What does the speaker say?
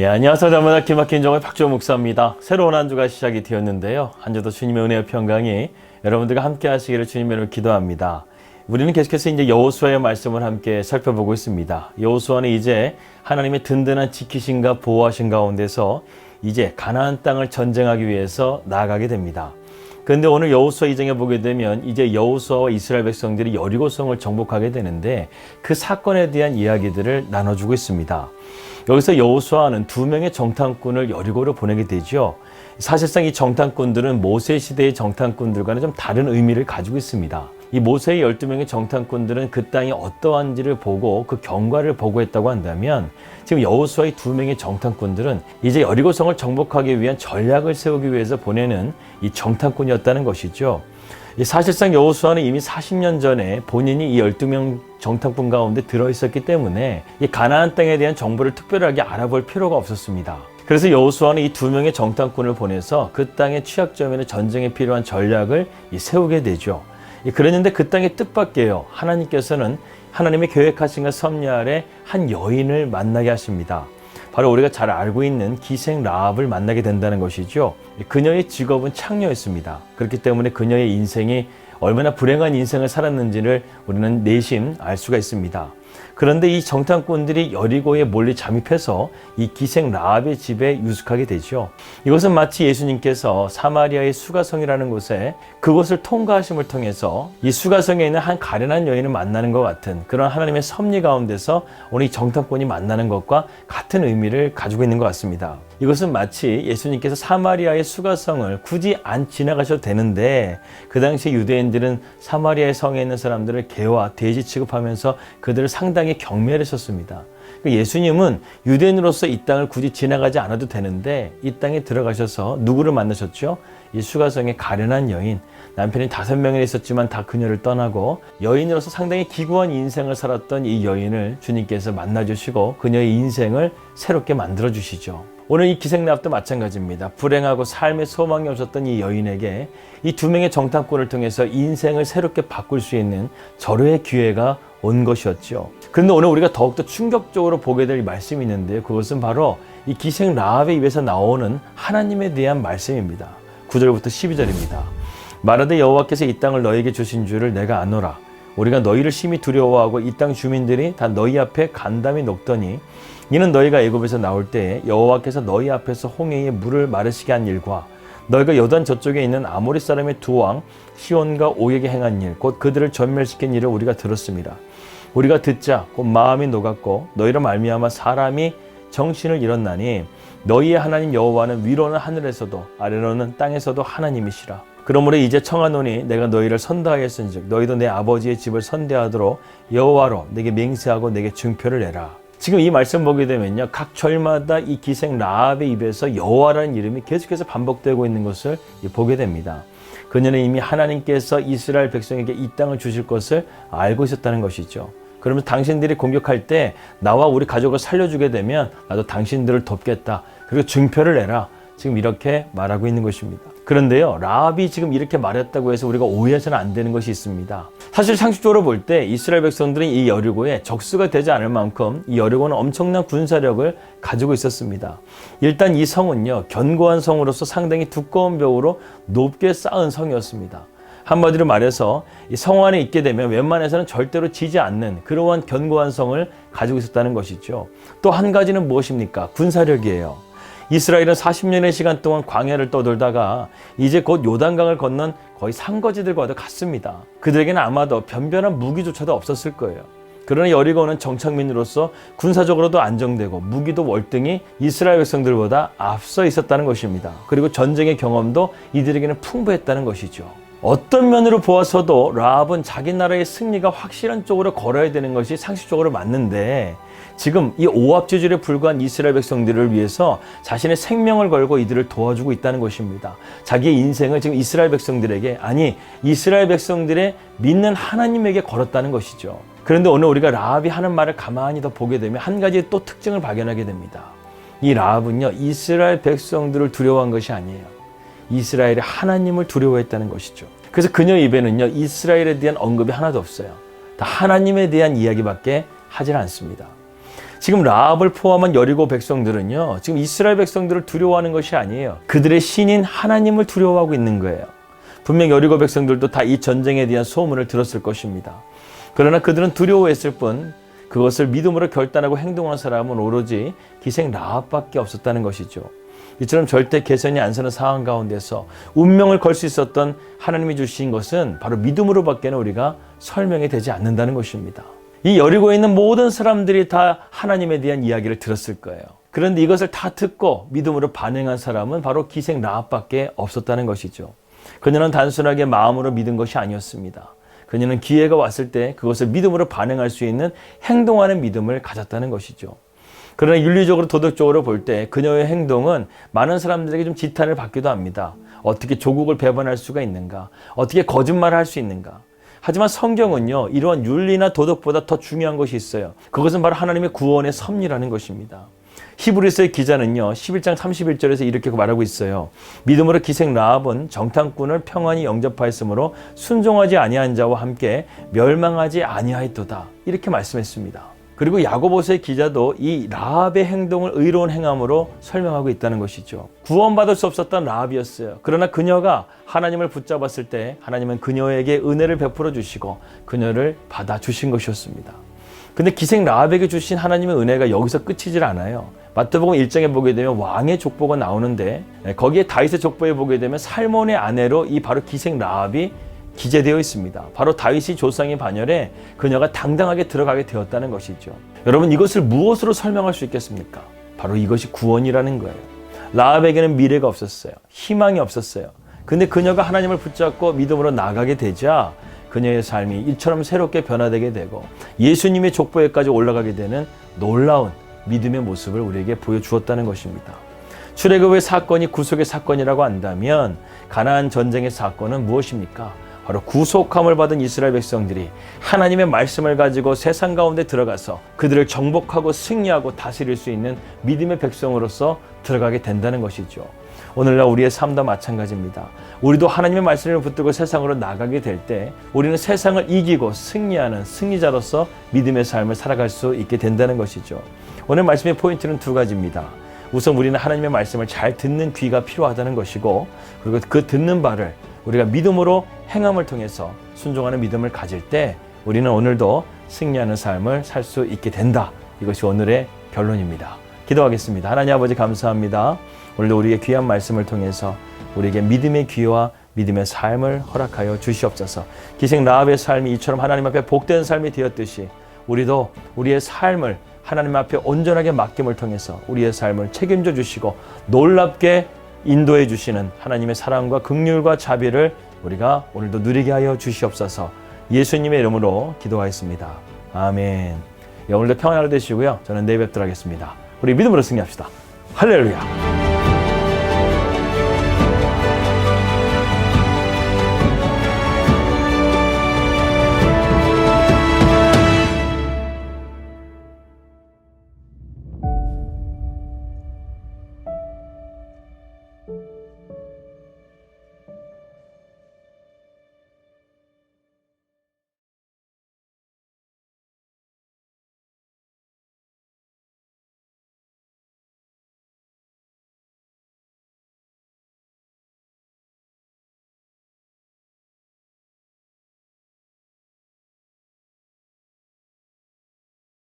안녕하세요. 자문학 기막힌 정의 박주호 목사입니다. 새로운 한 주가 시작이 되었는데요. 한 주도 주님의 은혜와 평강이 여러분들과 함께 하시기를 주님의 이름으로 기도합니다. 우리는 계속해서 이제 여호수아의 말씀을 함께 살펴보고 있습니다. 여호수아는 이제 하나님의 든든한 지키심과 보호하신 가운데서 이제 가나안 땅을 전쟁하기 위해서 나아가게 됩니다. 그런데 오늘 여호수아 2장에 보게 되면 이제 여호수아와 이스라엘 백성들이 여리고성을 정복하게 되는데 그 사건에 대한 이야기들을 나눠주고 있습니다. 여기서 여호수아는 2명의 정탐꾼을 여리고로 보내게 되죠. 사실상 이 정탐꾼들은 모세 시대의 정탐꾼들과는 좀 다른 의미를 가지고 있습니다. 이 모세의 12명의 정탐꾼들은 그 땅이 어떠한지를 보고 그 경과를 보고했다고 한다면 지금 여호수아의 2명의 정탐꾼들은 이제 여리고성을 정복하기 위한 전략을 세우기 위해서 보내는 이 정탐꾼이었다는 것이죠. 사실상 여호수아는 이미 40년 전에 본인이 이 12명 정탐꾼 가운데 들어있었기 때문에 이 가나안 땅에 대한 정보를 특별하게 알아볼 필요가 없었습니다. 그래서 여호수아는 이 2명의 정탐꾼을 보내서 그 땅의 취약점에는 전쟁에 필요한 전략을 세우게 되죠. 그랬는데 그 땅의 뜻밖에요. 하나님께서는 하나님의 계획하신 것 섭리 아래 한 여인을 만나게 하십니다. 바로 우리가 잘 알고 있는 기생 라합을 만나게 된다는 것이죠. 그녀의 직업은 창녀였습니다. 그렇기 때문에 그녀의 인생이 얼마나 불행한 인생을 살았는지를 우리는 내심 알 수가 있습니다. 그런데 이 정탐꾼들이 여리고에 몰래 잠입해서 이 기생 라합의 집에 유숙하게 되죠. 이것은 마치 예수님께서 사마리아의 수가성이라는 곳에 그곳을 통과하심을 통해서 이 수가성에 있는 한 가련한 여인을 만나는 것 같은 그런 하나님의 섭리 가운데서 오늘 이 정탐꾼이 만나는 것과 같은 의미를 가지고 있는 것 같습니다. 이것은 마치 예수님께서 사마리아의 수가성을 굳이 안 지나가셔도 되는데 그 당시 유대인들은 사마리아의 성에 있는 사람들을 개와 돼지 취급하면서 그들을 상당히 경멸했었습니다. 예수님은 유대인으로서 이 땅을 굳이 지나가지 않아도 되는데 이 땅에 들어가셔서 누구를 만나셨죠? 이 수가성의 가련한 여인, 남편이 5명이나 있었지만 다 그녀를 떠나고 여인으로서 상당히 기구한 인생을 살았던 이 여인을 주님께서 만나주시고 그녀의 인생을 새롭게 만들어주시죠. 오늘 이 기생라합도 마찬가지입니다. 불행하고 삶의 소망이 없었던 이 여인에게 이 2명의 정탐꾼을 통해서 인생을 새롭게 바꿀 수 있는 절호의 기회가 온 것이었죠. 그런데 오늘 우리가 더욱더 충격적으로 보게 될 말씀이 있는데요. 그것은 바로 이 기생 라합의 입에서 나오는 하나님에 대한 말씀입니다. 9절부터 12절입니다. 말하되 여호와께서 이 땅을 너에게 주신 줄을 내가 아노라. 우리가 너희를 심히 두려워하고 이 땅 주민들이 다 너희 앞에 간담이 녹더니 이는 너희가 애굽에서 나올 때에 여호와께서 너희 앞에서 홍해에 물을 마르시게 한 일과 너희가 요단 저쪽에 있는 아모리 사람의 2왕 시온과 오에게 행한 일 곧 그들을 전멸시킨 일을 우리가 들었습니다. 우리가 듣자 곧 마음이 녹았고 너희로 말미암아 사람이 정신을 잃었나니 너희의 하나님 여호와는 위로는 하늘에서도 아래로는 땅에서도 하나님이시라. 그러므로 이제 청하노니 내가 너희를 선대하였은즉 너희도 내 아버지의 집을 선대하도록 여호와로 내게 맹세하고 내게 증표를 내라. 지금 이 말씀 보게 되면요, 각 절마다 이 기생 라합의 입에서 여호와라는 이름이 계속해서 반복되고 있는 것을 보게 됩니다. 그녀는 이미 하나님께서 이스라엘 백성에게 이 땅을 주실 것을 알고 있었다는 것이죠. 그러면 당신들이 공격할 때 나와 우리 가족을 살려주게 되면 나도 당신들을 돕겠다. 그리고 증표를 내라. 지금 이렇게 말하고 있는 것입니다. 그런데요, 라합이 지금 이렇게 말했다고 해서 우리가 오해해서는 안 되는 것이 있습니다. 사실 상식적으로 볼 때 이스라엘 백성들은 이 여리고에 적수가 되지 않을 만큼 이 여리고는 엄청난 군사력을 가지고 있었습니다. 일단 이 성은요, 견고한 성으로서 상당히 두꺼운 벽으로 높게 쌓은 성이었습니다. 한마디로 말해서 이 성 안에 있게 되면 웬만해서는 절대로 지지 않는 그러한 견고한 성을 가지고 있었다는 것이죠. 또 한 가지는 무엇입니까? 군사력이에요. 이스라엘은 40년의 시간 동안 광야를 떠돌다가 이제 곧 요단강을 건넌 거의 산거지들과도 같습니다. 그들에게는 아마도 변변한 무기조차도 없었을 거예요. 그러나 여리고는 정착민으로서 군사적으로도 안정되고 무기도 월등히 이스라엘 백성들보다 앞서 있었다는 것입니다. 그리고 전쟁의 경험도 이들에게는 풍부했다는 것이죠. 어떤 면으로 보아서도 라합은 자기 나라의 승리가 확실한 쪽으로 걸어야 되는 것이 상식적으로 맞는데 지금 이 오합지졸에 불과한 이스라엘 백성들을 위해서 자신의 생명을 걸고 이들을 도와주고 있다는 것입니다. 자기의 인생을 지금 이스라엘 백성들에게, 아니 이스라엘 백성들의 믿는 하나님에게 걸었다는 것이죠. 그런데 오늘 우리가 라합이 하는 말을 가만히 더 보게 되면 한 가지 또 특징을 발견하게 됩니다. 이 라합은요, 이스라엘 백성들을 두려워한 것이 아니에요. 이스라엘의 하나님을 두려워했다는 것이죠. 그래서 그녀 입에는요, 이스라엘에 대한 언급이 하나도 없어요. 다 하나님에 대한 이야기밖에 하질 않습니다. 지금 라합을 포함한 여리고 백성들은요, 지금 이스라엘 백성들을 두려워하는 것이 아니에요. 그들의 신인 하나님을 두려워하고 있는 거예요. 분명 여리고 백성들도 다 이 전쟁에 대한 소문을 들었을 것입니다. 그러나 그들은 두려워했을 뿐 그것을 믿음으로 결단하고 행동한 사람은 오로지 기생 라합밖에 없었다는 것이죠. 이처럼 절대 개선이 안 서는 상황 가운데서 운명을 걸 수 있었던 하나님이 주신 것은 바로 믿음으로밖에는 우리가 설명이 되지 않는다는 것입니다. 이 여리고에 있는 모든 사람들이 다 하나님에 대한 이야기를 들었을 거예요. 그런데 이것을 다 듣고 믿음으로 반응한 사람은 바로 기생 라합밖에 없었다는 것이죠. 그녀는 단순하게 마음으로 믿은 것이 아니었습니다. 그녀는 기회가 왔을 때 그것을 믿음으로 반응할 수 있는 행동하는 믿음을 가졌다는 것이죠. 그러나 윤리적으로 도덕적으로 볼 때 그녀의 행동은 많은 사람들에게 좀 지탄을 받기도 합니다. 어떻게 조국을 배반할 수가 있는가? 어떻게 거짓말을 할 수 있는가? 하지만 성경은요, 이러한 윤리나 도덕보다 더 중요한 것이 있어요. 그것은 바로 하나님의 구원의 섭리라는 것입니다. 히브리서의 기자는요, 11장 31절에서 이렇게 말하고 있어요. 믿음으로 기생 라합은 정탐꾼을 평안히 영접하였으므로 순종하지 아니한 자와 함께 멸망하지 아니하였도다. 이렇게 말씀했습니다. 그리고 야고보서의 기자도 이 라합의 행동을 의로운 행함으로 설명하고 있다는 것이죠. 구원받을 수 없었던 라합이었어요. 그러나 그녀가 하나님을 붙잡았을 때 하나님은 그녀에게 은혜를 베풀어 주시고 그녀를 받아주신 것이었습니다. 근데 기생 라합에게 주신 하나님의 은혜가 여기서 끝이질 않아요. 마태복음 1장에 보게 되면 왕의 족보가 나오는데 거기에 다윗의 족보에 보게 되면 살몬의 아내로 이 바로 기생 라합이 기재되어 있습니다. 바로 다윗이 조상의 반열에 그녀가 당당하게 들어가게 되었다는 것이죠. 여러분, 이것을 무엇으로 설명할 수 있겠습니까? 바로 이것이 구원이라는 거예요. 라합에게는 미래가 없었어요. 희망이 없었어요. 근데 그녀가 하나님을 붙잡고 믿음으로 나가게 되자 그녀의 삶이 이처럼 새롭게 변화되게 되고 예수님의 족보에까지 올라가게 되는 놀라운 믿음의 모습을 우리에게 보여주었다는 것입니다. 출애굽의 사건이 구속의 사건이라고 한다면 가나안 전쟁의 사건은 무엇입니까? 바로 구속함을 받은 이스라엘 백성들이 하나님의 말씀을 가지고 세상 가운데 들어가서 그들을 정복하고 승리하고 다스릴 수 있는 믿음의 백성으로서 들어가게 된다는 것이죠. 오늘날 우리의 삶도 마찬가지입니다. 우리도 하나님의 말씀을 붙들고 세상으로 나가게 될 때 우리는 세상을 이기고 승리하는 승리자로서 믿음의 삶을 살아갈 수 있게 된다는 것이죠. 오늘 말씀의 포인트는 두 가지입니다. 우선 우리는 하나님의 말씀을 잘 듣는 귀가 필요하다는 것이고, 그리고 그 듣는 바를 우리가 믿음으로 행함을 통해서 순종하는 믿음을 가질 때 우리는 오늘도 승리하는 삶을 살 수 있게 된다. 이것이 오늘의 결론입니다. 기도하겠습니다. 하나님 아버지, 감사합니다. 오늘도 우리의 귀한 말씀을 통해서 우리에게 믿음의 귀와 믿음의 삶을 허락하여 주시옵소서. 기생 라합의 삶이 이처럼 하나님 앞에 복된 삶이 되었듯이 우리도 우리의 삶을 하나님 앞에 온전하게 맡김을 통해서 우리의 삶을 책임져 주시고 놀랍게 인도해 주시는 하나님의 사랑과 긍휼과 자비를 우리가 오늘도 누리게 하여 주시옵소서. 예수님의 이름으로 기도하였습니다. 아멘. 오늘도 평안을 되시고요. 저는 내일 뵙도록 하겠습니다. 우리 믿음으로 승리합시다. 할렐루야.